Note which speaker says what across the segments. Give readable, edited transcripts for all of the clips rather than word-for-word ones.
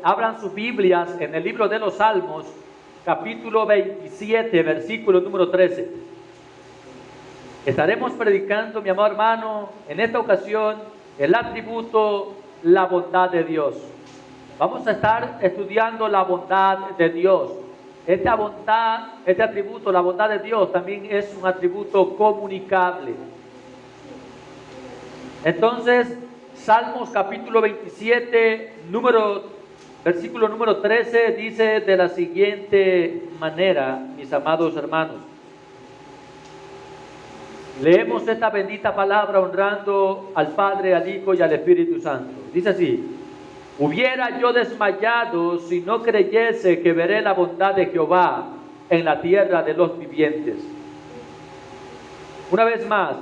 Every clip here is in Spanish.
Speaker 1: abran sus Biblias en el libro de los Salmos, capítulo 27, versículo número 13. Estaremos predicando, mi amado hermano, en esta ocasión, el atributo, la bondad de Dios. Vamos a estar estudiando la bondad de Dios. Esta bondad, este atributo, la bondad de Dios, también es un atributo comunicable. Entonces, Salmos capítulo 27, versículo número 13, dice de la siguiente manera, mis amados hermanos. Leemos esta bendita palabra honrando al Padre, al Hijo y al Espíritu Santo. Dice así: hubiera yo desmayado si no creyese que veré la bondad de Jehová en la tierra de los vivientes. Una vez más,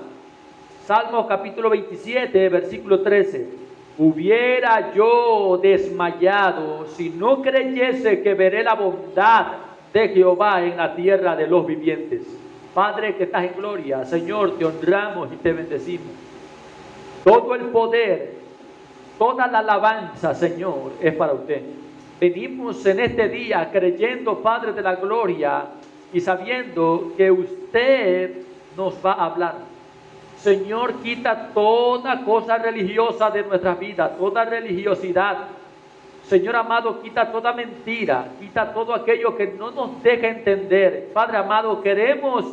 Speaker 1: Salmos capítulo 27, versículo 13. Hubiera yo desmayado si no creyese que veré la bondad de Jehová en la tierra de los vivientes. Padre que estás en gloria, Señor, te honramos y te bendecimos. Todo el poder, toda la alabanza, Señor, es para usted. Venimos en este día creyendo, Padre de la gloria, y sabiendo que usted nos va a hablar. Señor, quita toda cosa religiosa de nuestras vidas, toda religiosidad. Señor amado, quita toda mentira, quita todo aquello que no nos deja entender. Padre amado, queremos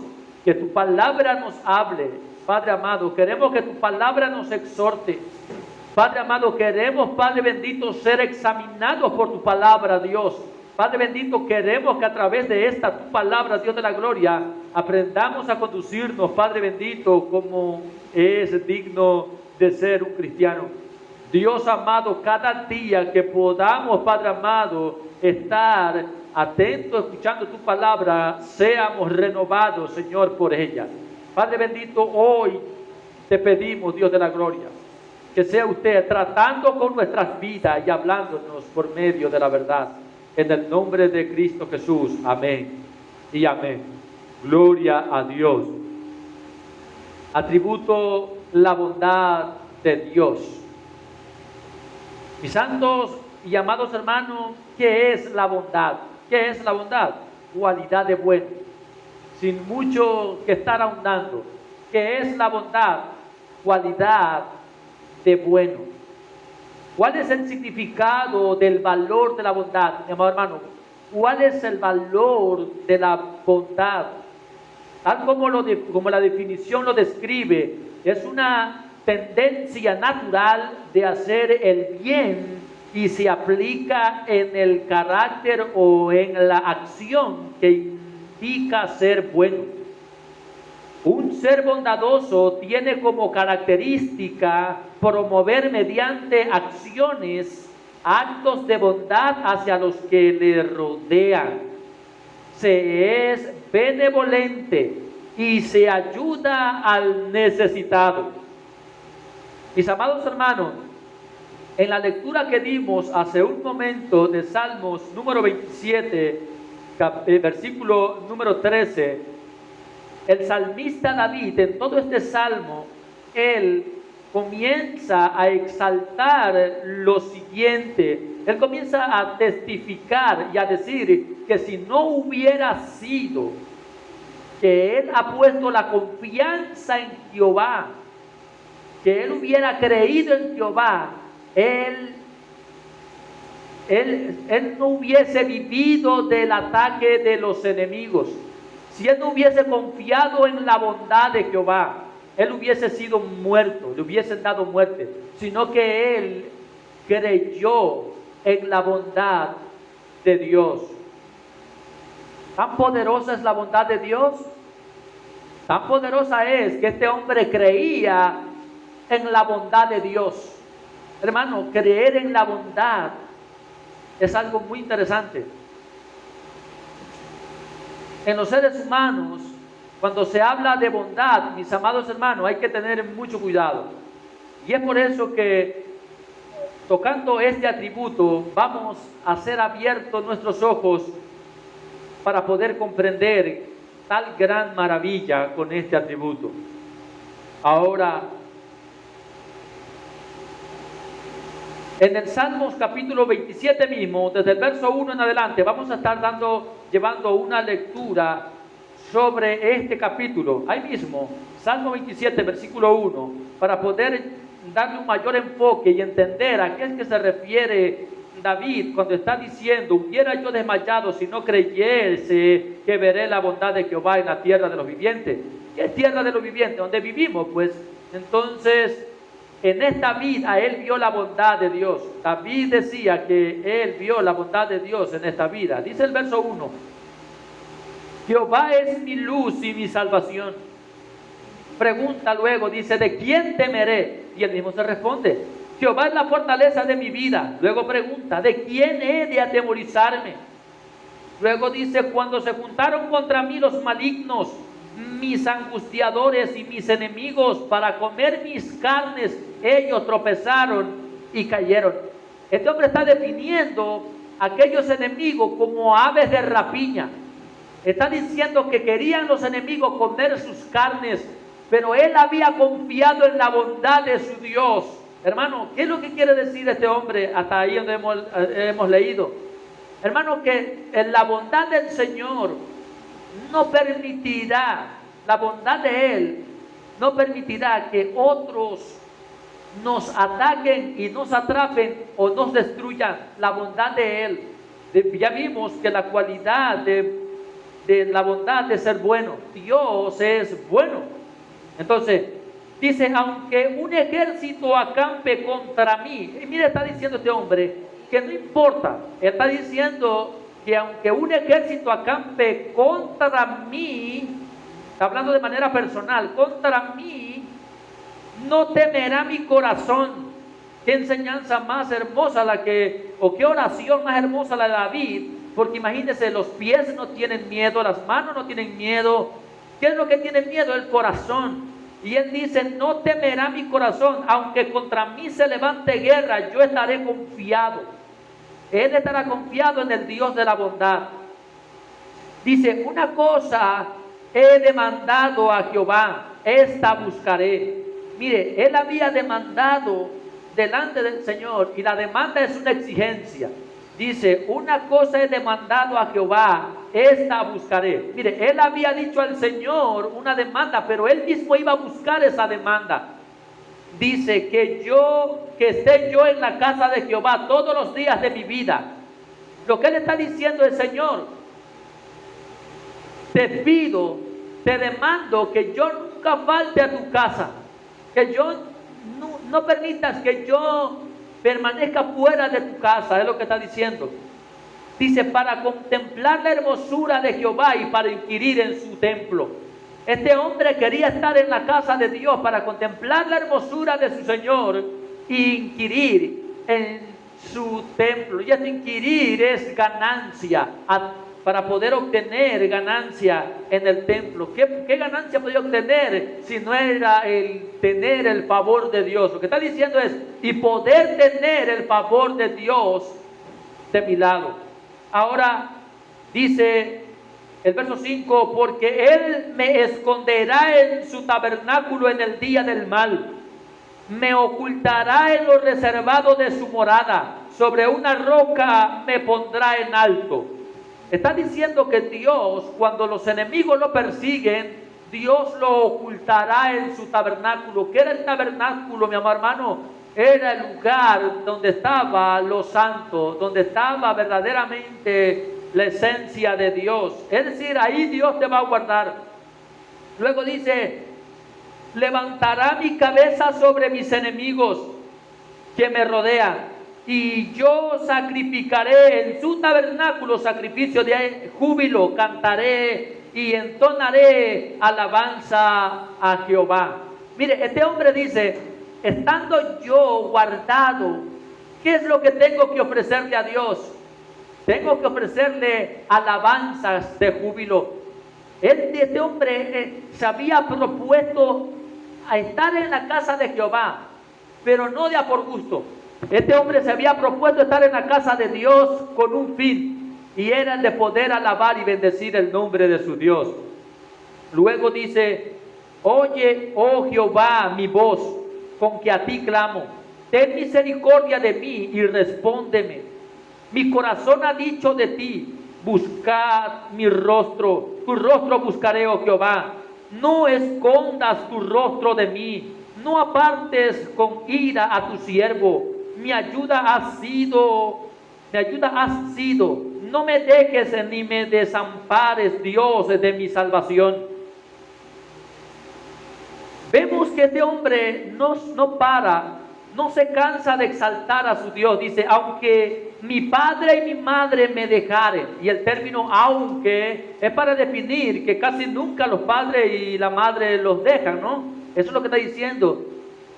Speaker 1: que tu palabra nos hable. Padre amado, queremos que tu palabra nos exhorte. Padre amado, queremos, Padre bendito, ser examinados por tu palabra, Dios. Padre bendito, queremos que a través de esta tu palabra, Dios de la gloria, aprendamos a conducirnos, Padre bendito, como es digno de ser un cristiano. Dios amado, cada día que podamos, Padre amado, estar atentos, escuchando tu palabra, seamos renovados, Señor, por ella. Padre bendito, hoy te pedimos, Dios de la gloria, que sea usted tratando con nuestras vidas y hablándonos por medio de la verdad. En el nombre de Cristo Jesús, amén y amén. Gloria a Dios. Atributo, la bondad de Dios. Mis santos y amados hermanos, ¿qué es la bondad? ¿Qué es la bondad? Cualidad de bueno. Sin mucho que estar ahondando. ¿Qué es la bondad? Cualidad de bueno. ¿Cuál es el significado del valor de la bondad, mi amado hermano? ¿Cuál es el valor de la bondad? Tal como la definición lo describe, es una tendencia natural de hacer el bien y se aplica en el carácter o en la acción que indica ser bueno. Un ser bondadoso tiene como característica promover mediante acciones actos de bondad hacia los que le rodean. Se es benevolente y se ayuda al necesitado. Mis amados hermanos, en la lectura que dimos hace un momento de Salmos número 27, versículo número 13, el salmista David, en todo este salmo, él comienza a exaltar lo siguiente. Él comienza a testificar y a decir que si no hubiera sido que él ha puesto la confianza en Jehová, que él hubiera creído en Jehová, él no hubiese vivido del ataque de los enemigos. Si él no hubiese confiado en la bondad de Jehová, él hubiese sido muerto, le hubiesen dado muerte, sino que él creyó en la bondad de Dios. ¿Tan poderosa es la bondad de Dios? Tan poderosa es que este hombre creía en la bondad de Dios. Hermano, creer en la bondad es algo muy interesante. En los seres humanos, cuando se habla de bondad, mis amados hermanos, hay que tener mucho cuidado. Y es por eso que, tocando este atributo, vamos a ser abiertos nuestros ojos para poder comprender tal gran maravilla con este atributo. Ahora, En el Salmos capítulo 27 mismo, desde el verso 1 en adelante, vamos a estar llevando una lectura sobre este capítulo. Ahí mismo, Salmo 27, versículo 1, para poder darle un mayor enfoque y entender a qué es que se refiere David cuando está diciendo: hubiera yo desmayado si no creyese que veré la bondad de Jehová en la tierra de los vivientes. ¿Qué es tierra de los vivientes? Donde vivimos, pues. Entonces, en esta vida él vio la bondad de Dios. David decía que él vio la bondad de Dios en esta vida. Dice el verso 1: Jehová es mi luz y mi salvación. Pregunta luego, dice: ¿de quién temeré? Y él mismo se responde: Jehová es la fortaleza de mi vida. Luego pregunta: ¿de quién he de atemorizarme? Luego dice: cuando se juntaron contra mí los malignos, mis angustiadores y mis enemigos, para comer mis carnes, ellos tropezaron y cayeron. Este hombre está definiendo a aquellos enemigos como aves de rapiña. Está diciendo que querían los enemigos comer sus carnes, pero él había confiado en la bondad de su Dios. Hermano, ¿qué es lo que quiere decir este hombre hasta ahí donde hemos leído? Hermano, que en la bondad del Señor no permitirá, la bondad de Él no permitirá que otros nos ataquen y nos atrapen o nos destruyan. La bondad de Él. Ya vimos que la cualidad de la bondad de ser bueno, Dios es bueno. Entonces, dice: aunque un ejército acampe contra mí. Y mire, está diciendo este hombre que no importa. Él está diciendo que aunque un ejército acampe contra mí, está hablando de manera personal, contra mí, no temerá mi corazón. Qué enseñanza más hermosa o qué oración más hermosa la de David. Porque imagínense, los pies no tienen miedo, las manos no tienen miedo. ¿Qué es lo que tiene miedo? El corazón. Y él dice: no temerá mi corazón, aunque contra mí se levante guerra, yo estaré confiado. Él estará confiado en el Dios de la bondad. Dice: una cosa he demandado a Jehová, esta buscaré. Mire, él había demandado delante del Señor, y la demanda es una exigencia. Dice: una cosa he demandado a Jehová, esta buscaré. Mire, él había dicho al Señor una demanda, pero él mismo iba a buscar esa demanda. Dice: que esté yo en la casa de Jehová todos los días de mi vida. Lo que él está diciendo es: Señor, te pido, te demando que yo nunca falte a tu casa, que yo no permitas que yo permanezca fuera de tu casa. Es lo que está diciendo. Dice: para contemplar la hermosura de Jehová y para inquirir en su templo. Este hombre quería estar en la casa de Dios para contemplar la hermosura de su Señor y inquirir en su templo. Y este inquirir es ganancia, para poder obtener ganancia en el templo. ¿Qué ganancia podía obtener si no era el tener el favor de Dios? Lo que está diciendo es: y poder tener el favor de Dios de mi lado. Ahora dice el verso 5: porque Él me esconderá en su tabernáculo en el día del mal, me ocultará en lo reservado de su morada, sobre una roca me pondrá en alto. Está diciendo que Dios, cuando los enemigos lo persiguen, Dios lo ocultará en su tabernáculo. ¿Qué era el tabernáculo, mi amado hermano? Era el lugar donde estaba lo santo, donde estaba verdaderamente la esencia de Dios. Es decir, ahí Dios te va a guardar. Luego dice: levantará mi cabeza sobre mis enemigos que me rodean, y yo sacrificaré en su tabernáculo sacrificio de júbilo, cantaré y entonaré alabanza a Jehová. Mire, este hombre dice: estando yo guardado, ¿qué es lo que tengo que ofrecerle a Dios? Tengo que ofrecerle alabanzas de júbilo. Este hombre se había propuesto a estar en la casa de Jehová, pero no de a por gusto. Este hombre se había propuesto estar en la casa de Dios con un fin, y era el de poder alabar y bendecir el nombre de su Dios. Luego dice: oye, oh Jehová, mi voz, con que a ti clamo. ten misericordia de mí y respóndeme. Mi corazón ha dicho de ti, buscad mi rostro, tu rostro buscaré, oh Jehová. No escondas tu rostro de mí, no apartes con ira a tu siervo. Mi ayuda has sido, no me dejes ni me desampares, Dios de mi salvación. Vemos que este hombre no para, no se cansa de exaltar a su Dios. Dice, aunque mi padre y mi madre me dejaren. Y el término aunque es para definir que casi nunca los padres y la madre los dejan, ¿no? Eso es lo que está diciendo.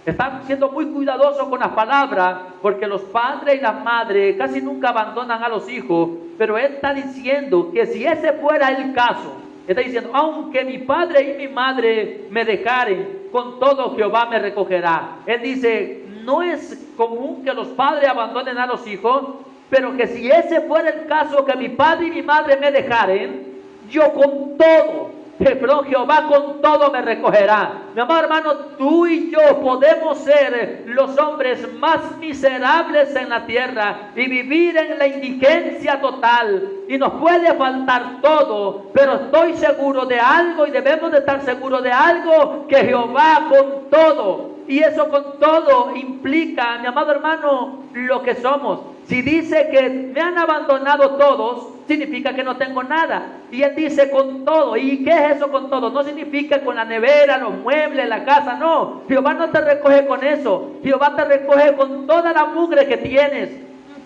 Speaker 1: Están siendo muy cuidadosos con las palabras, porque los padres y las madres casi nunca abandonan a los hijos. Pero él está diciendo que si ese fuera el caso, está diciendo, aunque mi padre y mi madre me dejaren, con todo Jehová me recogerá. Él dice, no es común que los padres abandonen a los hijos, pero que si ese fuera el caso, que mi padre y mi madre me dejaren, yo con todo, pero Jehová con todo me recogerá. Mi amado hermano, tú y yo podemos ser los hombres más miserables en la tierra y vivir en la indigencia total, y nos puede faltar todo, pero estoy seguro de algo, y debemos de estar seguros de algo, que Jehová con todo. Y eso con todo implica, mi amado hermano, lo que somos. Si dice que me han abandonado todos, significa que no tengo nada. Y él dice con todo. ¿Y qué es eso con todo? No significa con la nevera, los muebles, la casa, no. Jehová no te recoge con eso. Jehová te recoge con toda la mugre que tienes,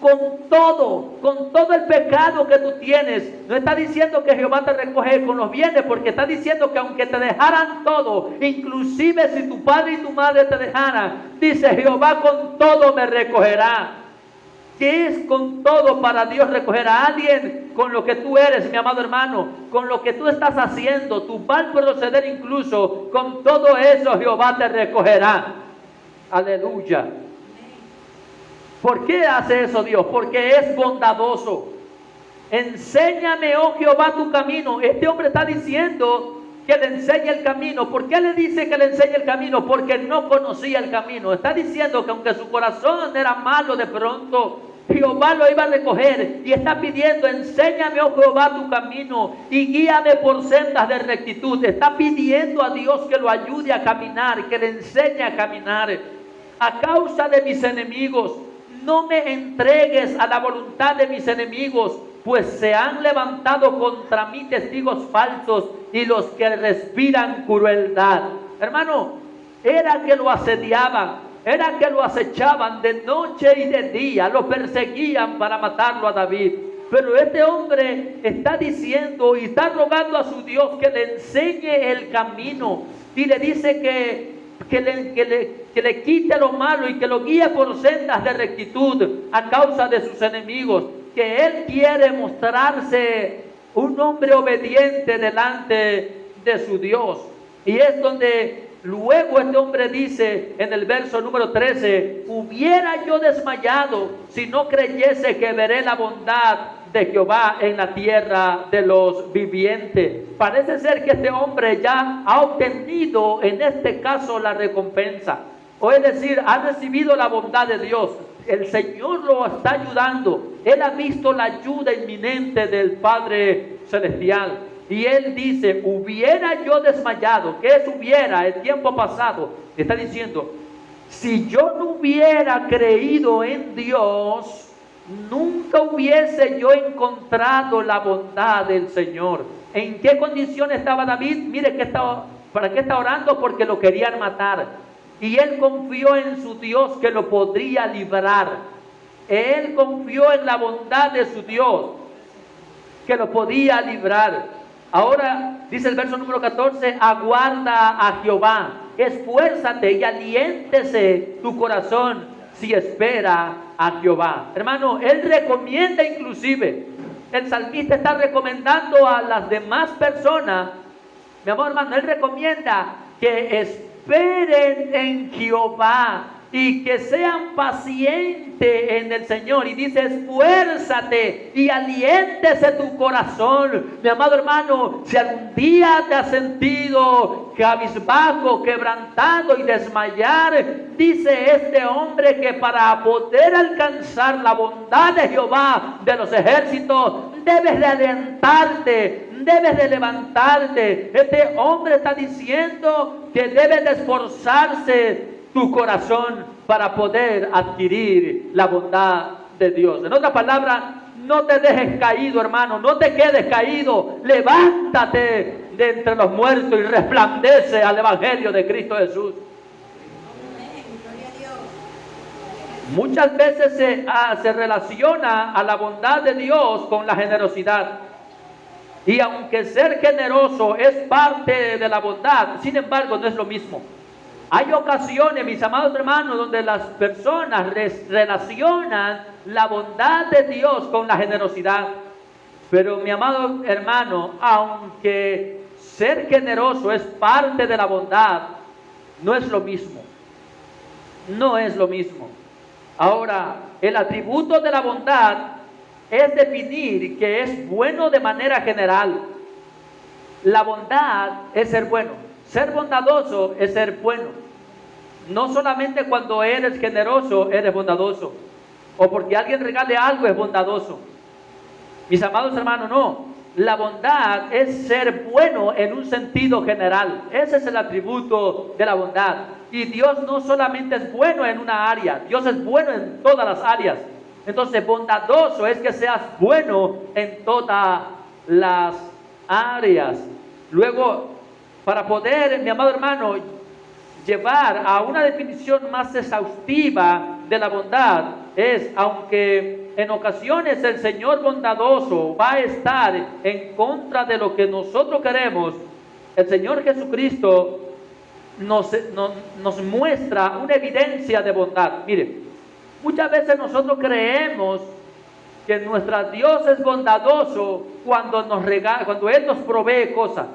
Speaker 1: con todo el pecado que tú tienes. No está diciendo que Jehová te recoge con los bienes, porque está diciendo que aunque te dejaran todo, inclusive si tu padre y tu madre te dejaran, dice Jehová con todo me recogerá. ¿Qué es con todo para Dios recoger a alguien? Con lo que tú eres, mi amado hermano, con lo que tú estás haciendo, tu mal proceder incluso, con todo eso Jehová te recogerá. Aleluya. ¿Por qué hace eso Dios? Porque es bondadoso. Enséñame, oh Jehová, tu camino. Este hombre está diciendo que le enseñe el camino. ¿Por qué le dice que le enseñe el camino? Porque no conocía el camino. Está diciendo que aunque su corazón era malo, de pronto Jehová lo iba a recoger, y está pidiendo, enséñame, oh Jehová, tu camino y guíame por sendas de rectitud. Está pidiendo a Dios que lo ayude a caminar, que le enseñe a caminar. A causa de mis enemigos, no me entregues a la voluntad de mis enemigos, pues se han levantado contra mí testigos falsos y los que respiran crueldad. Hermano, era que lo asediaban, era que lo acechaban de noche y de día, lo perseguían para matarlo a David. Pero este hombre está diciendo y está rogando a su Dios que le enseñe el camino, y le dice que le quite lo malo y que lo guíe por sendas de rectitud a causa de sus enemigos. Que él quiere mostrarse un hombre obediente delante de su Dios. Y es donde luego este hombre dice en el verso número 13, hubiera yo desmayado si no creyese que veré la bondad de Jehová en la tierra de los vivientes. Parece ser que este hombre ya ha obtenido en este caso la recompensa, o es decir, ha recibido la bondad de Dios. El Señor lo está ayudando. Él ha visto la ayuda inminente del Padre Celestial. Y él dice, hubiera yo desmayado. ¿Qué es hubiera? El tiempo pasado. Está diciendo, si yo no hubiera creído en Dios, nunca hubiese yo encontrado la bondad del Señor. ¿En qué condición estaba David? Mire, ¿para qué está orando? Porque lo querían matar. Y él confió en su Dios que lo podría librar. Él confió en la bondad de su Dios que lo podía librar. Ahora dice el verso número 14, aguarda a Jehová, esfuérzate y aliéntese tu corazón si espera a Jehová. Hermano, él recomienda, inclusive el salmista está recomendando a las demás personas, mi amor hermano, él recomienda que esperen en Jehová. y que sean pacientes en el Señor. Y dice, esfuérzate y aliéntese tu corazón. Mi amado hermano, si algún día te has sentido cabizbajo, quebrantado y desmayar, dice este hombre que para poder alcanzar la bondad de Jehová de los ejércitos, debes de alentarte, debes de levantarte. Este hombre está diciendo que debes de esforzarse tu corazón para poder adquirir la bondad de Dios. En otras palabras, no te dejes caído, hermano, no te quedes caído. Levántate de entre los muertos y resplandece al evangelio de Cristo Jesús. Muchas veces se relaciona a la bondad de Dios con la generosidad. Y aunque ser generoso es parte de la bondad, sin embargo no es lo mismo. Hay ocasiones, mis amados hermanos, donde las personas relacionan la bondad de Dios con la generosidad. Pero mi amado hermano, aunque ser generoso es parte de la bondad, no es lo mismo. No es lo mismo. Ahora, el atributo de la bondad es definir que es bueno de manera general. La bondad es ser bueno. Ser bondadoso es ser bueno. No solamente cuando eres generoso eres bondadoso, o porque alguien regale algo es bondadoso. Mis amados hermanos, no. La bondad es ser bueno en un sentido general. Ese es el atributo de la bondad. Y Dios no solamente es bueno en una área, Dios es bueno en todas las áreas. Entonces, bondadoso es que seas bueno en todas las áreas. Luego, para poder, mi amado hermano, llevar a una definición más exhaustiva de la bondad, es, aunque en ocasiones el Señor bondadoso va a estar en contra de lo que nosotros queremos, el Señor Jesucristo nos muestra una evidencia de bondad. Mire, muchas veces nosotros creemos que nuestro Dios es bondadoso cuando Él nos provee cosas.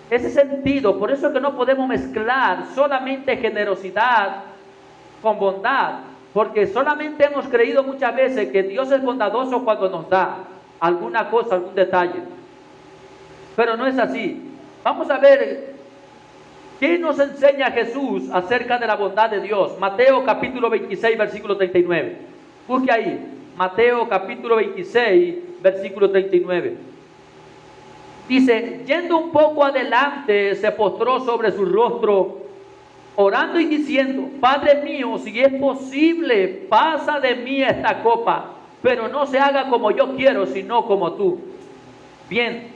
Speaker 1: Ese sentido, por eso es que no podemos mezclar solamente generosidad con bondad, porque solamente hemos creído muchas veces que Dios es bondadoso cuando nos da alguna cosa, algún detalle, pero no es así. Vamos a ver qué nos enseña Jesús acerca de la bondad de Dios. Mateo capítulo 26, versículo 39. Busque ahí, Mateo capítulo 26, versículo 39. Dice, yendo un poco adelante, se postró sobre su rostro, orando y diciendo, Padre mío, si es posible, pasa de mí esta copa, pero no se haga como yo quiero, sino como tú. Bien,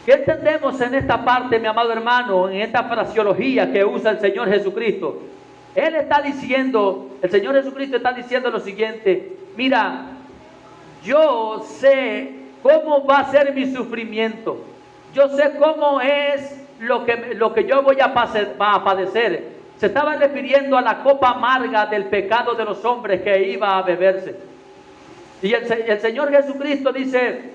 Speaker 1: ¿qué entendemos en esta parte, mi amado hermano, en esta fraseología que usa el Señor Jesucristo? Él está diciendo, el Señor Jesucristo está diciendo lo siguiente, mira, yo sé cómo va a ser mi sufrimiento. Yo sé cómo es lo que yo voy a padecer. Se estaba refiriendo a la copa amarga del pecado de los hombres que iba a beberse. Y el Señor Jesucristo dice,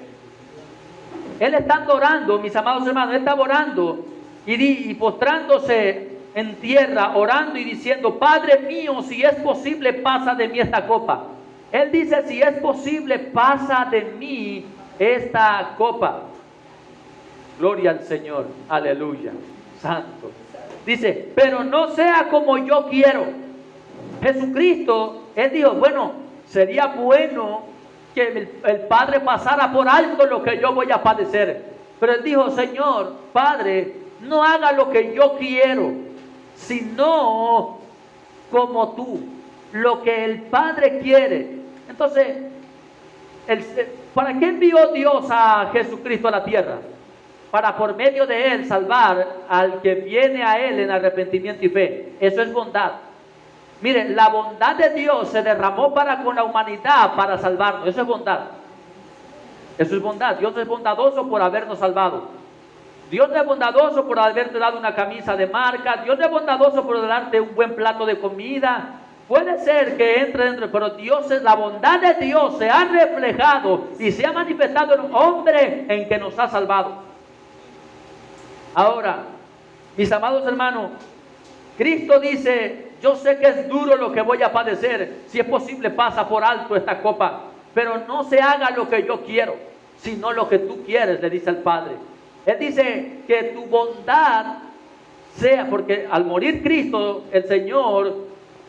Speaker 1: Él está orando, mis amados hermanos, Él está orando y postrándose en tierra, orando y diciendo, Padre mío, si es posible, pasa de mí esta copa. Él dice, si es posible, pasa de mí esta copa. Gloria al Señor, aleluya, santo. Dice, pero no sea como yo quiero. Jesucristo, Él dijo, bueno, sería bueno que el Padre pasara por alto lo que yo voy a padecer. Pero Él dijo, Señor, Padre, no haga lo que yo quiero, sino como tú, lo que el Padre quiere. Entonces, ¿para qué envió Dios a Jesucristo a la tierra? Para por medio de Él salvar al que viene a Él en arrepentimiento y fe. Eso es bondad. Miren, la bondad de Dios se derramó para con la humanidad para salvarnos. Eso es bondad. Eso es bondad. Dios es bondadoso por habernos salvado. Dios es bondadoso por haberte dado una camisa de marca. Dios es bondadoso por darte un buen plato de comida. Puede ser que entre dentro, pero la bondad de Dios se ha reflejado y se ha manifestado en un hombre en que nos ha salvado. Ahora, mis amados hermanos, Cristo dice, yo sé que es duro lo que voy a padecer, si es posible pasa por alto esta copa, pero no se haga lo que yo quiero, sino lo que tú quieres, le dice al Padre. Él dice que tu bondad sea, porque al morir Cristo, el Señor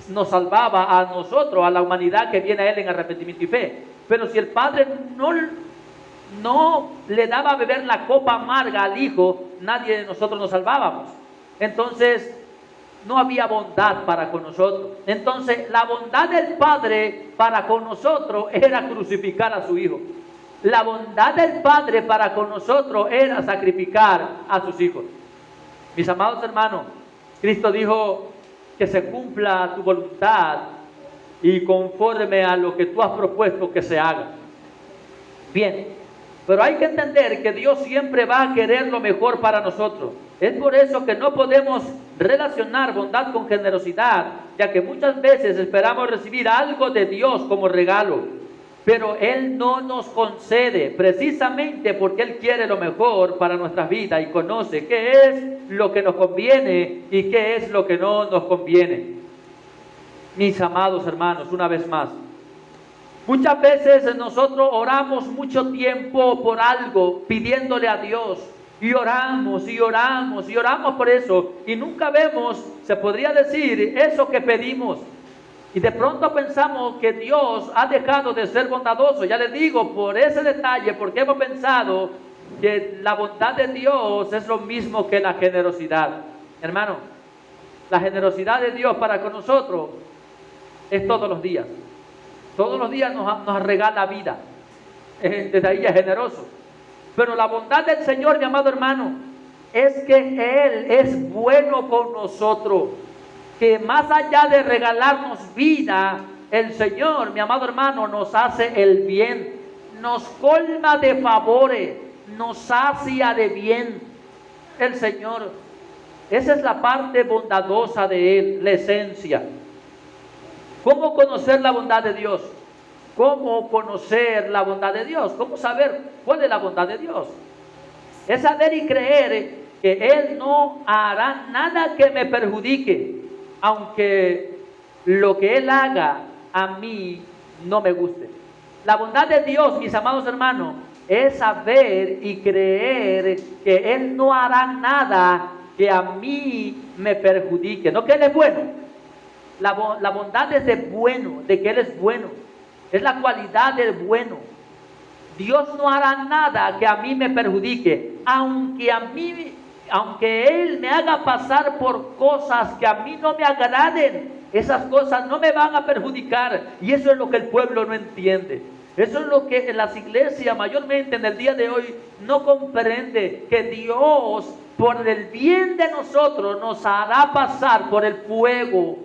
Speaker 1: nos salvaba a nosotros, a la humanidad que viene a Él en arrepentimiento y fe. Pero si el Padre no le daba a beber la copa amarga al Hijo, nadie de nosotros nos salvábamos. Entonces, no había bondad para con nosotros. Entonces, la bondad del Padre para con nosotros era crucificar a su Hijo. La bondad del Padre para con nosotros era sacrificar a sus hijos. Mis amados hermanos, Cristo dijo que se cumpla tu voluntad y conforme a lo que tú has propuesto que se haga. Bien, pero hay que entender que Dios siempre va a querer lo mejor para nosotros. Es por eso que no podemos relacionar bondad con generosidad, ya que muchas veces esperamos recibir algo de Dios como regalo. Pero Él no nos concede precisamente porque Él quiere lo mejor para nuestras vidas y conoce qué es lo que nos conviene y qué es lo que no nos conviene. Mis amados hermanos, una vez más, muchas veces nosotros oramos mucho tiempo por algo pidiéndole a Dios y oramos y oramos y oramos por eso y nunca vemos, se podría decir, eso que pedimos. Y de pronto pensamos que Dios ha dejado de ser bondadoso. Ya les digo, por ese detalle, porque hemos pensado que la bondad de Dios es lo mismo que la generosidad. Hermano, la generosidad de Dios para con nosotros es todos los días. Todos los días nos regala vida. Desde ahí es generoso. Pero la bondad del Señor, mi amado hermano, es que Él es bueno con nosotros. Que más allá de regalarnos vida, el Señor, mi amado hermano, nos hace el bien, nos colma de favores, nos sacia de bien. El Señor, esa es la parte bondadosa de Él, la esencia. ¿Cómo conocer la bondad de Dios? ¿Cómo conocer la bondad de Dios? ¿Cómo saber cuál es la bondad de Dios? Es saber y creer que Él no hará nada que me perjudique, aunque lo que Él haga a mí no me guste. La bondad de Dios, mis amados hermanos, es saber y creer que Él no hará nada que a mí me perjudique. No que Él es bueno. La bondad es de bueno, de que Él es bueno. Es la cualidad del bueno. Dios no hará nada que a mí me perjudique, aunque Él me haga pasar por cosas que a mí no me agraden, esas cosas no me van a perjudicar. Y eso es lo que el pueblo no entiende. Eso es lo que en las iglesias mayormente en el día de hoy no comprende, que Dios por el bien de nosotros nos hará pasar por el fuego.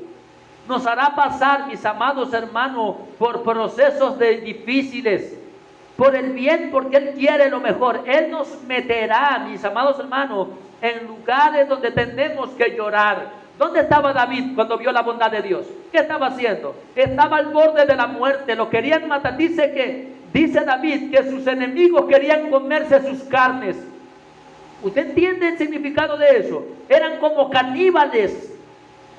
Speaker 1: Nos hará pasar, mis amados hermanos, por procesos difíciles. Por el bien, porque Él quiere lo mejor. Él nos meterá, mis amados hermanos, en lugares donde tenemos que llorar. ¿Dónde estaba David cuando vio la bondad de Dios? ¿Qué estaba haciendo? Estaba al borde de la muerte, lo querían matar. Dice David que sus enemigos querían comerse sus carnes. ¿Usted entiende el significado de eso? Eran como caníbales.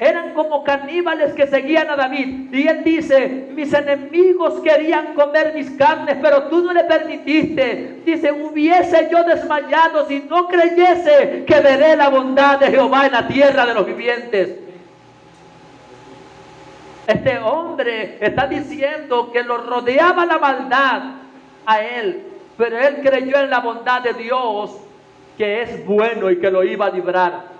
Speaker 1: Eran como caníbales que seguían a David. Y él dice, mis enemigos querían comer mis carnes, pero tú no le permitiste. Dice, hubiese yo desmayado si no creyese que veré la bondad de Jehová en la tierra de los vivientes. Este hombre está diciendo que lo rodeaba la maldad a él, pero él creyó en la bondad de Dios, que es bueno y que lo iba a librar.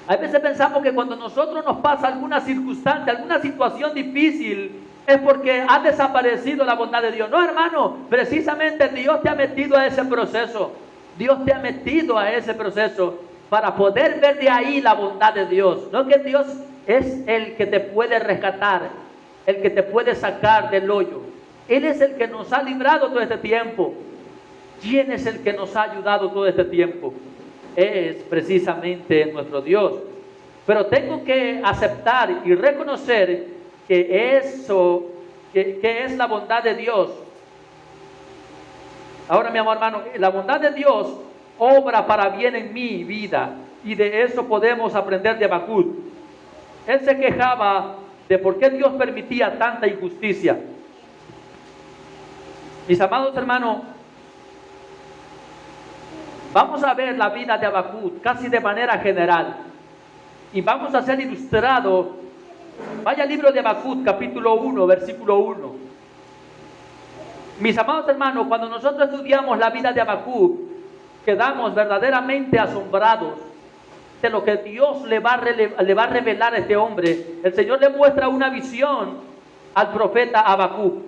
Speaker 1: A veces pensamos que cuando nosotros nos pasa alguna circunstancia, alguna situación difícil, es porque ha desaparecido la bondad de Dios. No, hermano, precisamente Dios te ha metido a ese proceso. Dios te ha metido a ese proceso para poder ver de ahí la bondad de Dios. No que Dios es el que te puede rescatar, el que te puede sacar del hoyo. Él es el que nos ha librado todo este tiempo. ¿Quién es el que nos ha ayudado todo este tiempo? Es precisamente nuestro Dios. Pero tengo que aceptar y reconocer que que es la bondad de Dios. Ahora, mi amor hermano, la bondad de Dios obra para bien en mi vida, y de eso podemos aprender de Habacuc. Él se quejaba de por qué Dios permitía tanta injusticia. Mis amados hermanos, vamos a ver la vida de Habacuc casi de manera general y vamos a ser ilustrados. Vaya al libro de Habacuc, capítulo 1, versículo 1. Mis amados hermanos, cuando nosotros estudiamos la vida de Habacuc, quedamos verdaderamente asombrados de lo que Dios le va a revelar a este hombre. El Señor le muestra una visión al profeta Habacuc.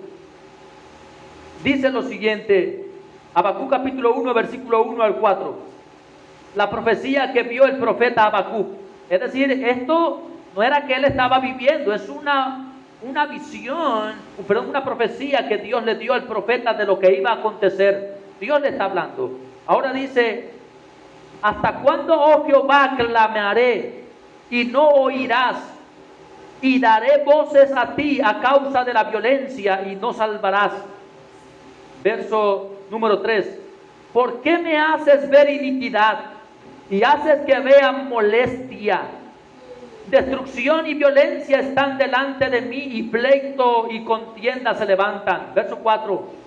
Speaker 1: Dice lo siguiente, Habacuc capítulo 1, versículo 1 al 4. La profecía que vio el profeta Habacuc. Es decir, esto no era que él estaba viviendo, es una visión, una profecía que Dios le dio al profeta de lo que iba a acontecer. Dios le está hablando. Ahora dice, ¿hasta cuándo, oh Jehová, clamaré y no oirás? Y daré voces a ti a causa de la violencia y no salvarás. Verso número 3. ¿Por qué me haces ver iniquidad y haces que vean molestia? Destrucción y violencia están delante de mí y pleito y contienda se levantan. Verso 4.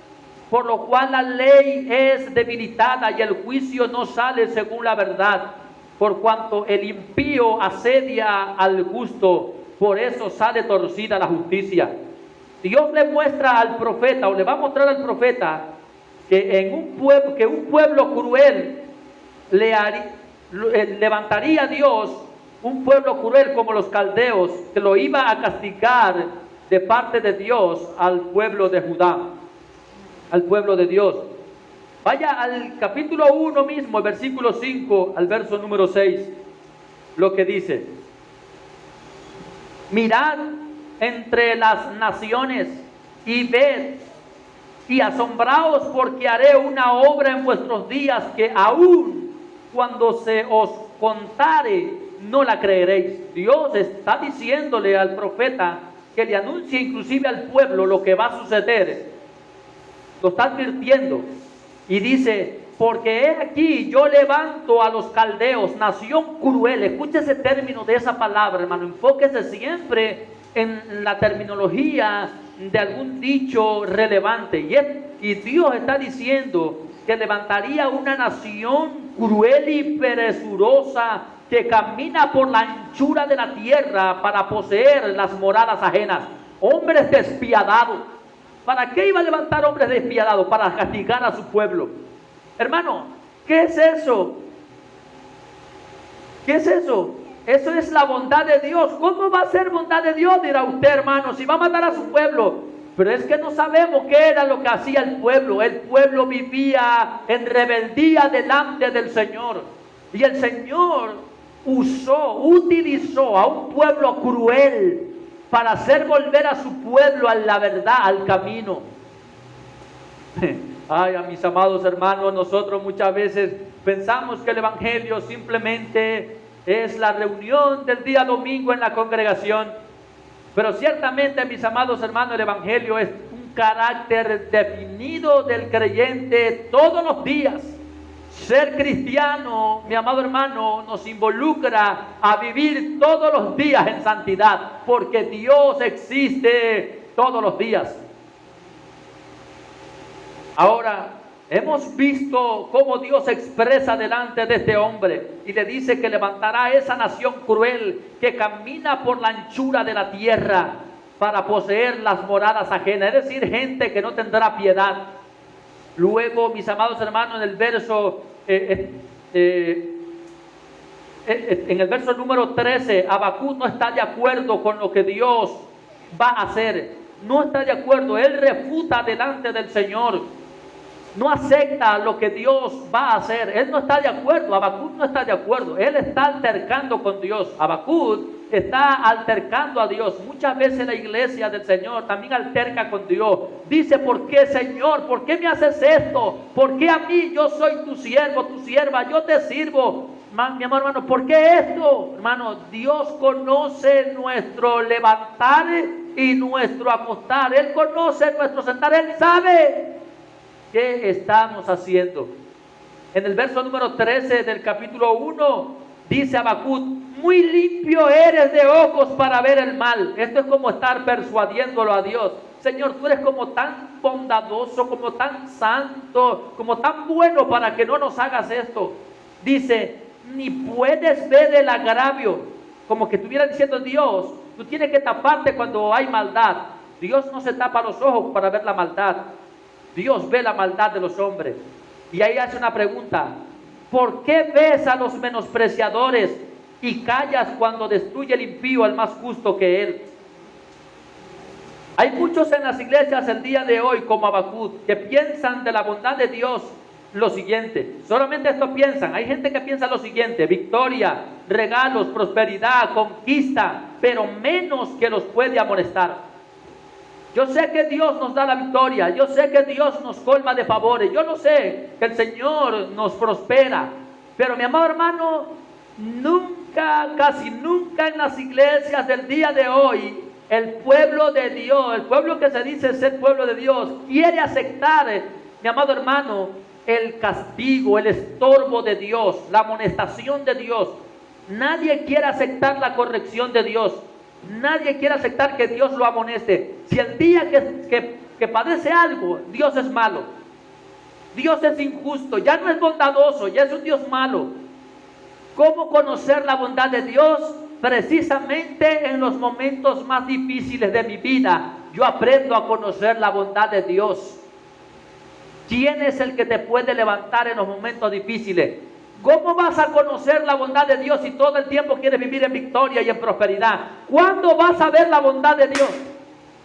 Speaker 1: Por lo cual la ley es debilitada y el juicio no sale según la verdad. Por cuanto el impío asedia al justo, por eso sale torcida la justicia. Dios le muestra al profeta, o le va a mostrar al profeta, que un pueblo cruel levantaría a Dios, un pueblo cruel como los caldeos, que lo iba a castigar de parte de Dios al pueblo de Judá, al pueblo de Dios. Vaya al capítulo 1 mismo, el versículo 5 al verso número 6, lo que dice: mirad entre las naciones y ved y asombraos, porque haré una obra en vuestros días que aún cuando se os contare no la creeréis. Dios está diciéndole al profeta que le anuncie inclusive al pueblo lo que va a suceder. Lo está advirtiendo y dice: porque he aquí yo levanto a los caldeos, nación cruel. Escuche ese término de esa palabra, hermano. Enfóquese siempre en la terminología de algún dicho relevante. Y Dios está diciendo que levantaría una nación cruel y presurosa que camina por la anchura de la tierra para poseer las moradas ajenas. Hombres despiadados. ¿Para qué iba a levantar hombres despiadados? Para castigar a su pueblo. Hermano, ¿qué es eso? ¿Qué es eso? Eso es la bondad de Dios. ¿Cómo va a ser bondad de Dios? Dirá usted, hermano, si va a matar a su pueblo. Pero es que no sabemos qué era lo que hacía el pueblo. El pueblo vivía en rebeldía delante del Señor. Y el Señor utilizó a un pueblo cruel para hacer volver a su pueblo a la verdad, al camino. Ay, a mis amados hermanos, nosotros muchas veces pensamos que el Evangelio simplemente es la reunión del día domingo en la congregación. Pero ciertamente, mis amados hermanos, el Evangelio es un carácter definido del creyente todos los días. Ser cristiano, mi amado hermano, nos involucra a vivir todos los días en santidad, porque Dios existe todos los días. Ahora, hemos visto cómo Dios se expresa delante de este hombre y le dice que levantará esa nación cruel que camina por la anchura de la tierra para poseer las moradas ajenas, es decir, gente que no tendrá piedad. Luego, mis amados hermanos, en el verso número 13, Habacuc no está de acuerdo con lo que Dios va a hacer. No está de acuerdo. Él refuta delante del Señor. No acepta lo que Dios va a hacer. Él no está de acuerdo. Habacuc no está de acuerdo. Él está altercando con Dios. Habacuc está altercando a Dios. Muchas veces la iglesia del Señor también alterca con Dios. Dice: ¿por qué, Señor? ¿Por qué me haces esto? ¿Por qué a mí? Yo soy tu siervo, tu sierva. Yo te sirvo. Mi amor, hermano, ¿por qué esto? Hermano, Dios conoce nuestro levantar y nuestro acostar. Él conoce nuestro sentar. Él sabe qué estamos haciendo. En el verso número 13 del capítulo 1 dice Habacuc: muy limpio eres de ojos para ver el mal. Esto es como estar persuadiéndolo a Dios. Señor, tú eres como tan bondadoso, como tan santo, como tan bueno para que no nos hagas esto. Dice, ni puedes ver el agravio. Como que estuviera diciendo Dios, tú tienes que taparte cuando hay maldad. Dios no se tapa los ojos para ver la maldad. Dios ve la maldad de los hombres. Y ahí hace una pregunta. ¿Por qué ves a los menospreciadores y callas cuando destruye el impío al más justo que él? Hay muchos en las iglesias el día de hoy, como Habacuc, que piensan de la bondad de Dios lo siguiente. Solamente esto piensan. Hay gente que piensa lo siguiente: victoria, regalos, prosperidad, conquista, pero menos que los puede amonestar. Yo sé que Dios nos da la victoria, yo sé que Dios nos colma de favores, yo no sé que el Señor nos prospera, pero mi amado hermano, nunca, casi nunca en las iglesias del día de hoy, el pueblo de Dios, el pueblo que se dice ser pueblo de Dios, quiere aceptar, mi amado hermano, el castigo, el estorbo de Dios, la amonestación de Dios. Nadie quiere aceptar la corrección de Dios. Nadie quiere aceptar que Dios lo amoneste. Si el día que padece algo, Dios es malo, Dios es injusto, ya no es bondadoso, ya es un Dios malo. ¿Cómo conocer la bondad de Dios? Precisamente en los momentos más difíciles de mi vida, yo aprendo a conocer la bondad de Dios. ¿Quién es el que te puede levantar en los momentos difíciles? ¿Cómo vas a conocer la bondad de Dios si todo el tiempo quieres vivir en victoria y en prosperidad? ¿Cuándo vas a ver la bondad de Dios?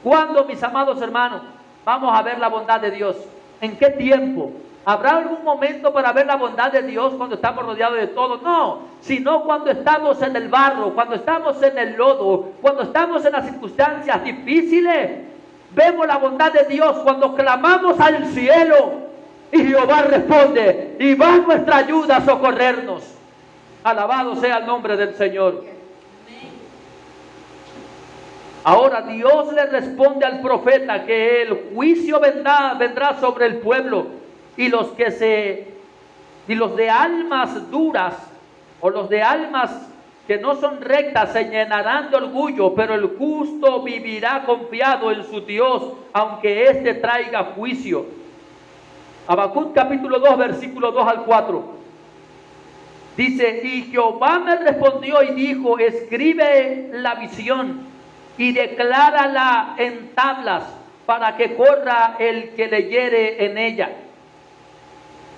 Speaker 1: ¿Cuándo, mis amados hermanos, vamos a ver la bondad de Dios? ¿En qué tiempo? ¿Habrá algún momento para ver la bondad de Dios cuando estamos rodeados de todo? No, sino cuando estamos en el barro, cuando estamos en el lodo, cuando estamos en las circunstancias difíciles. Vemos la bondad de Dios cuando clamamos al cielo y Jehová responde y va nuestra ayuda a socorrernos. Alabado sea el nombre del Señor. Ahora Dios le responde al profeta que el juicio vendrá sobre el pueblo y los de almas duras o los de almas que no son rectas se llenarán de orgullo, pero el justo vivirá confiado en su Dios, aunque éste traiga juicio. Habacuc capítulo 2, versículo 2 al 4. Dice, y Jehová me respondió y dijo, escribe la visión y declárala en tablas para que corra el que leyere en ella.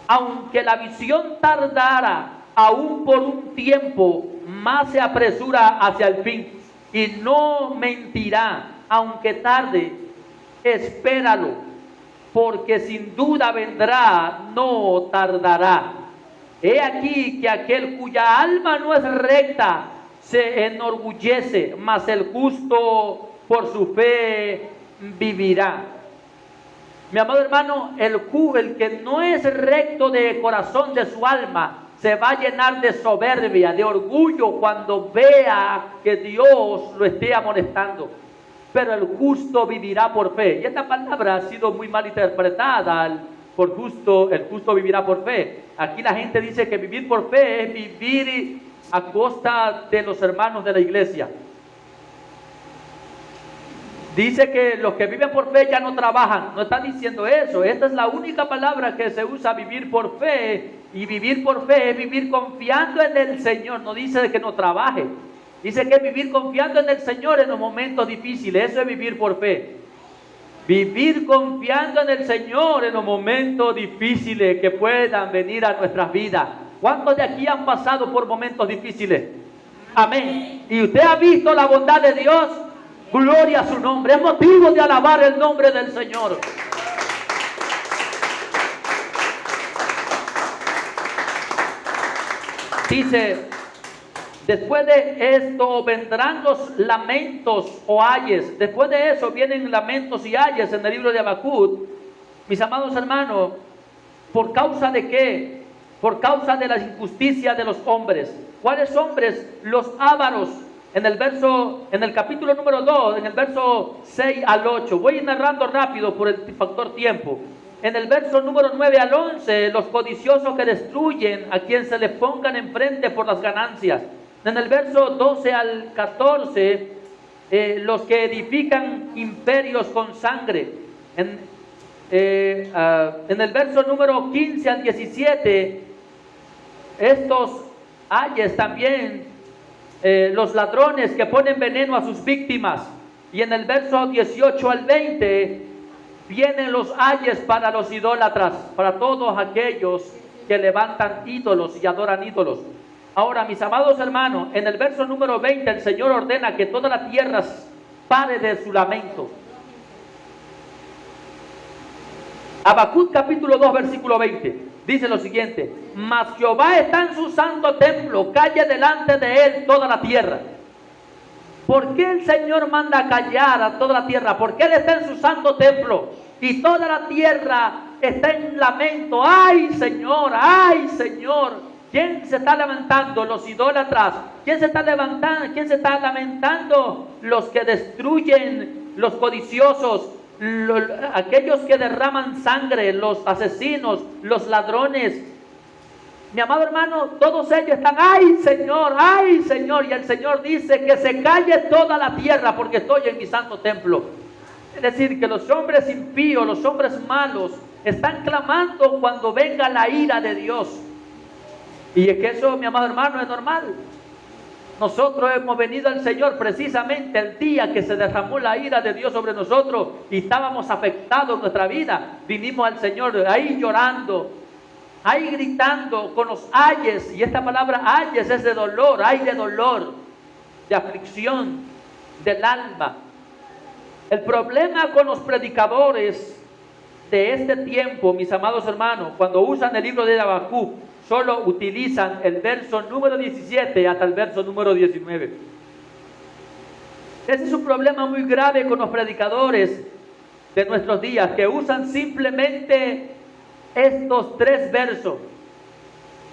Speaker 1: Aunque la visión tardara aún por un tiempo, más se apresura hacia el fin y no mentirá, aunque tarde, espéralo, porque sin duda vendrá, no tardará. He aquí que aquel cuya alma no es recta se enorgullece, mas el justo por su fe vivirá. Mi amado hermano, el que no es recto de corazón de su alma se va a llenar de soberbia, de orgullo cuando vea que Dios lo esté amonestando. Pero el justo vivirá por fe. Y esta palabra ha sido muy mal interpretada. El justo vivirá por fe. Aquí la gente dice que vivir por fe es vivir a costa de los hermanos de la iglesia. Dice que los que viven por fe ya no trabajan. No está diciendo eso. Esta es la única palabra que se usa, vivir por fe. Y vivir por fe es vivir confiando en el Señor. No dice de que no trabaje. Dice que es vivir confiando en el Señor en los momentos difíciles. Eso es vivir por fe. Vivir confiando en el Señor en los momentos difíciles que puedan venir a nuestras vidas. ¿Cuántos de aquí han pasado por momentos difíciles? Amén. ¿Y usted ha visto la bondad de Dios? Gloria a su nombre. Es motivo de alabar el nombre del Señor. Dice, después de esto vendrán los lamentos o ayes. Después de eso vienen lamentos y ayes en el libro de Habacuc. Mis amados hermanos, ¿por causa de qué? Por causa de la injusticia de los hombres. ¿Cuáles hombres? Los ávaros. En el capítulo número 2, en el verso 6 al 8. Voy narrando rápido por el factor tiempo. En el verso número 9 al 11, los codiciosos que destruyen a quien se le pongan enfrente por las ganancias. En el verso 12 al 14, los que edifican imperios con sangre. En el verso número 15 al 17, estos ayes también, los ladrones que ponen veneno a sus víctimas. Y en el verso 18 al 20, vienen los ayes para los idólatras, para todos aquellos que levantan ídolos y adoran ídolos. Ahora, mis amados hermanos, en el verso número 20, el Señor ordena que toda la tierra pare de su lamento. Habacuc capítulo 2, versículo 20, dice lo siguiente: mas Jehová está en su santo templo, calle delante de él toda la tierra. ¿Por qué el Señor manda callar a toda la tierra? Porque Él está en su santo templo y toda la tierra está en lamento. ¡Ay, Señor! ¡Ay, Señor! ¿Quién se está levantando? Los idólatras. ¿Quién se está levantando? ¿Quién se está lamentando? Los que destruyen, los codiciosos, aquellos que derraman sangre, los asesinos, los ladrones. Mi amado hermano, todos ellos están, ¡ay, Señor! ¡Ay, Señor! Y el Señor dice que se calle toda la tierra porque estoy en mi santo templo. Es decir, que los hombres impíos, los hombres malos, están clamando cuando venga la ira de Dios. Y es que eso, mi amado hermano, es normal. Nosotros hemos venido al Señor precisamente el día que se derramó la ira de Dios sobre nosotros y estábamos afectados en nuestra vida. Vinimos al Señor ahí llorando, ahí gritando con los ayes. Y esta palabra ayes es de dolor, ay de dolor, de aflicción del alma. El problema con los predicadores de este tiempo, mis amados hermanos, cuando usan el libro de Habacuc, solo utilizan el verso número 17 hasta el verso número 19. Ese es un problema muy grave con los predicadores de nuestros días, que usan simplemente estos 3 versos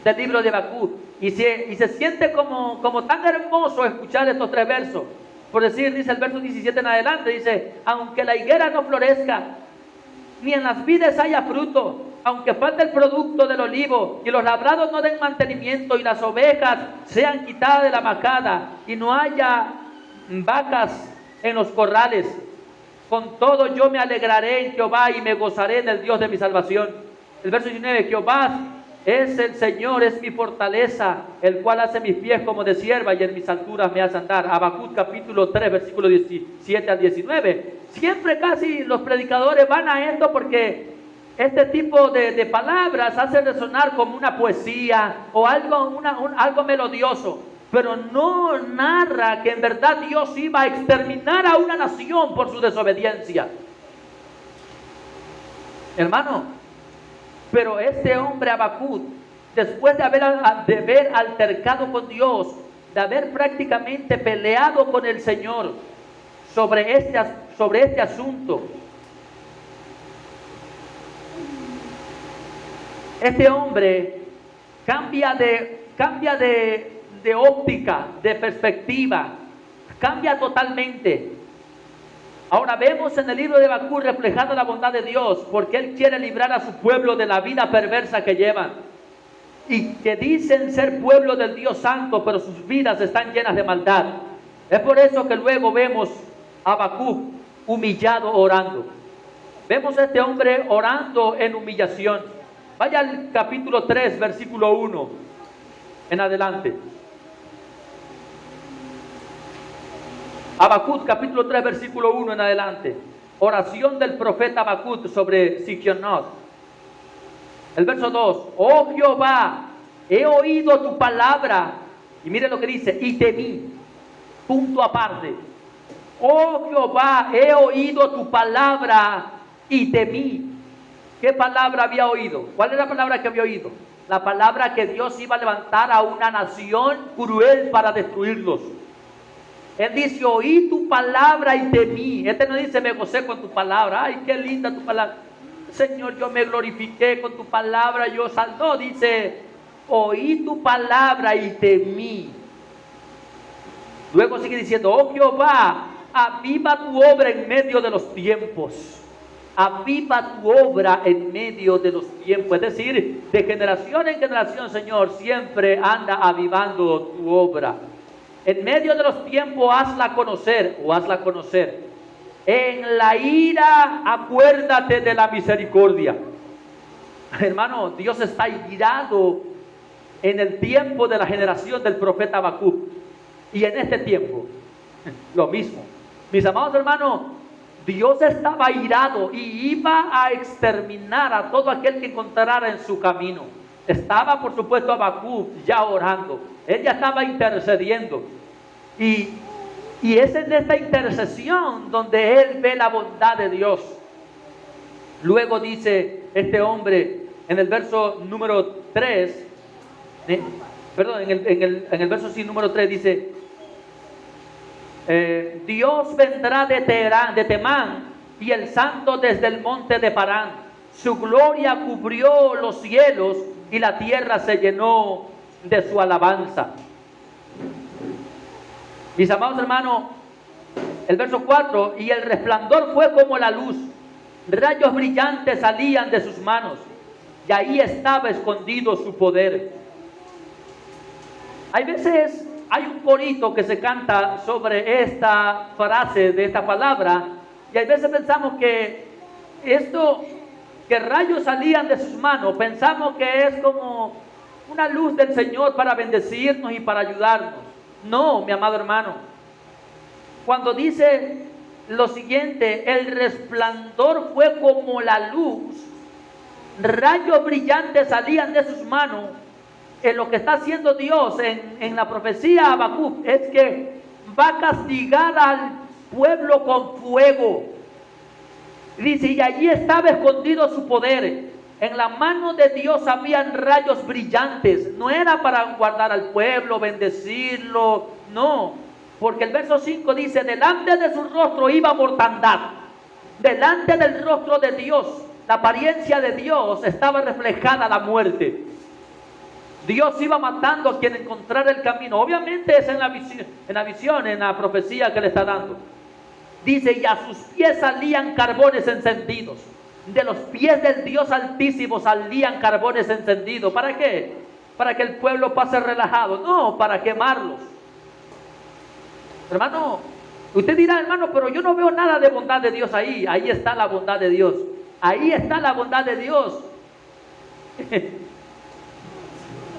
Speaker 1: del libro de Habacuc y se siente como tan hermoso escuchar estos 3 versos. Por decir, dice el verso 17 en adelante, dice: aunque la higuera no florezca, ni en las vides haya fruto, aunque falte el producto del olivo, y los labrados no den mantenimiento, y las ovejas sean quitadas de la macada, y no haya vacas en los corrales, con todo yo me alegraré en Jehová y me gozaré en el Dios de mi salvación. El verso 19: Jehová es el Señor, es mi fortaleza, el cual hace mis pies como de sierva y en mis alturas me hace andar. Habacuc capítulo 3, versículo 17 al 19. Siempre casi los predicadores van a esto porque este tipo de palabras hace resonar como una poesía o algo melodioso, pero no narra que en verdad Dios iba a exterminar a una nación por su desobediencia. Hermano, pero este hombre Habacuc, después de haber altercado con Dios, de haber prácticamente peleado con el Señor sobre este asunto, este hombre cambia de óptica, de perspectiva, cambia totalmente. Ahora vemos en el libro de Habacuc reflejada la bondad de Dios, porque Él quiere librar a su pueblo de la vida perversa que llevan y que dicen ser pueblo del Dios Santo, pero sus vidas están llenas de maldad. Es por eso que luego vemos a Habacuc humillado orando. Vemos a este hombre orando en humillación. Vaya al capítulo 3, versículo 1 en adelante. Habacuc capítulo 3, versículo 1 en adelante. Oración del profeta Habacuc sobre Sigionoth. El verso 2: oh Jehová, he oído tu palabra. Y mire lo que dice: y temí. Punto aparte. Oh Jehová, he oído tu palabra y temí. ¿Qué palabra había oído? ¿Cuál es la palabra que había oído? La palabra que Dios iba a levantar a una nación cruel para destruirlos. Él dice: oí tu palabra y temí. Este no dice: me gocé con tu palabra. Ay, qué linda tu palabra. Señor, yo me glorifiqué con tu palabra. Yo saltó. Dice: oí tu palabra y temí. Luego sigue diciendo: oh Jehová, aviva tu obra en medio de los tiempos. Aviva tu obra en medio de los tiempos. Es decir, de generación en generación, Señor, siempre anda avivando tu obra. En medio de los tiempos hazla conocer o hazla conocer. En la ira acuérdate de la misericordia. Hermano, Dios está irado en el tiempo de la generación del profeta Habacuc. Y en este tiempo, lo mismo. Mis amados hermanos, Dios estaba irado y iba a exterminar a todo aquel que encontrara en su camino. Estaba, por supuesto, Habacuc ya orando. Él ya estaba intercediendo. Y es en esta intercesión donde él ve la bondad de Dios. Luego dice este hombre en el verso número 3, perdón, en el verso sí, número 3 dice, Dios vendrá de Temán y el santo desde el monte de Parán. Su gloria cubrió los cielos y la tierra se llenó de su alabanza. Mis amados hermanos, el verso 4, y el resplandor fue como la luz, rayos brillantes salían de sus manos, y ahí estaba escondido su poder. Hay veces, hay un corito que se canta sobre esta frase de esta palabra, y hay veces pensamos que esto, que rayos salían de sus manos, pensamos que es como una luz del Señor para bendecirnos y para ayudarnos. No, mi amado hermano. Cuando dice lo siguiente, el resplandor fue como la luz, rayos brillantes salían de sus manos, lo que está haciendo Dios en la profecía Habacuc es que va a castigar al pueblo con fuego. Dice, y allí estaba escondido su poder. En la mano de Dios habían rayos brillantes. No era para guardar al pueblo, bendecirlo, no. Porque el verso 5 dice, delante de su rostro iba mortandad. Delante del rostro de Dios, la apariencia de Dios, estaba reflejada la muerte. Dios iba matando a quien encontrara el camino. Obviamente es en la visión, en la profecía que le está dando. Dice, y a sus pies salían carbones encendidos. De los pies del Dios Altísimo salían carbones encendidos. ¿Para qué? Para que el pueblo pase relajado. No, para quemarlos. Hermano, usted dirá, hermano, pero yo no veo nada de bondad de Dios ahí. Ahí está la bondad de Dios. Ahí está la bondad de Dios.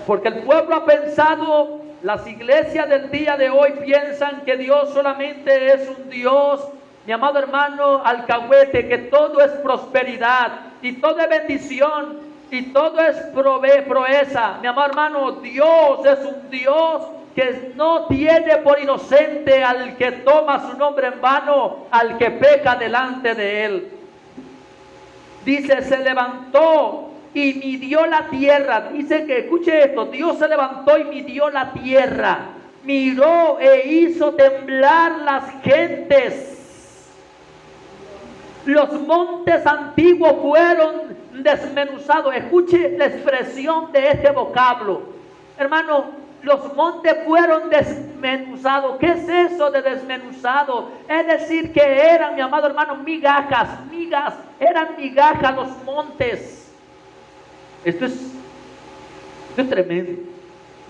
Speaker 1: Porque el pueblo ha pensado, las iglesias del día de hoy piensan que Dios solamente es un Dios, mi amado hermano, alcahuete, que todo es prosperidad y todo es bendición y todo es proeza. Mi amado hermano, Dios es un Dios que no tiene por inocente al que toma su nombre en vano, al que peca delante de él. Dice, se levantó y midió la tierra. Dice que, escuche esto, Dios se levantó y midió la tierra. Miró e hizo temblar las gentes. Los montes antiguos fueron desmenuzados. Escuche la expresión de este vocablo. Hermano, los montes fueron desmenuzados. ¿Qué es eso de desmenuzado? Es decir, que eran, mi amado hermano, migajas. Eran migajas los montes. Esto es tremendo.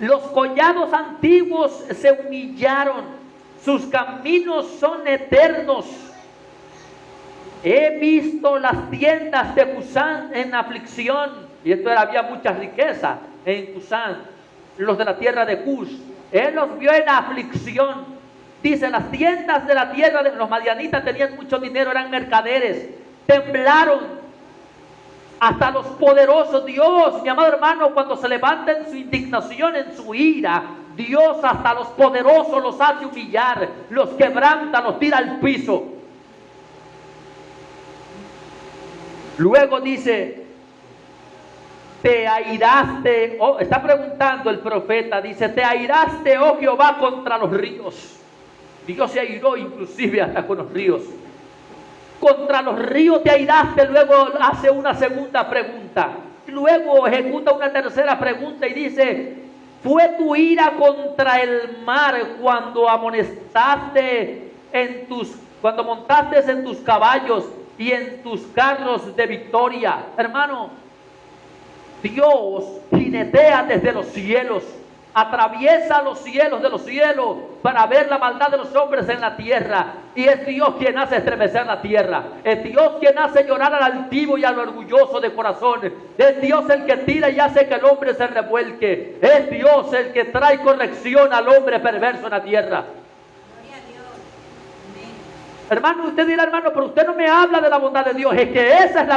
Speaker 1: Los collados antiguos se humillaron. Sus caminos son eternos. He visto las tiendas de Cusán en aflicción. Y esto era, había mucha riqueza en Cusán. Los de la tierra de Cus. Él los vio en aflicción. Dice, las tiendas de la tierra de los madianitas tenían mucho dinero, eran mercaderes. Temblaron. Hasta los poderosos. Dios, mi amado hermano, cuando se levanta en su indignación, en su ira, Dios hasta los poderosos los hace humillar, los quebranta, los tira al piso. Luego dice, te airaste, está preguntando el profeta, dice, te airaste, oh Jehová, contra los ríos. Dios se airó inclusive hasta con los ríos. Contra los ríos te airaste. Luego hace una segunda pregunta. Luego ejecuta una tercera pregunta y dice, ¿fue tu ira contra el mar cuando amonestaste cuando montaste en tus caballos y en tus carros de victoria? Hermano, Dios jinetea desde los cielos. atraviesa los cielos de los cielos para ver la maldad de los hombres en la tierra. Y es Dios quien hace estremecer la tierra. Es Dios quien hace llorar al altivo y al orgulloso de corazón. Es Dios el que tira y hace que el hombre se revuelque. Es Dios el que trae corrección al hombre perverso en la tierra. Hermano, usted dirá, hermano, pero usted no me habla de la bondad de Dios. Es que esa es la bondad.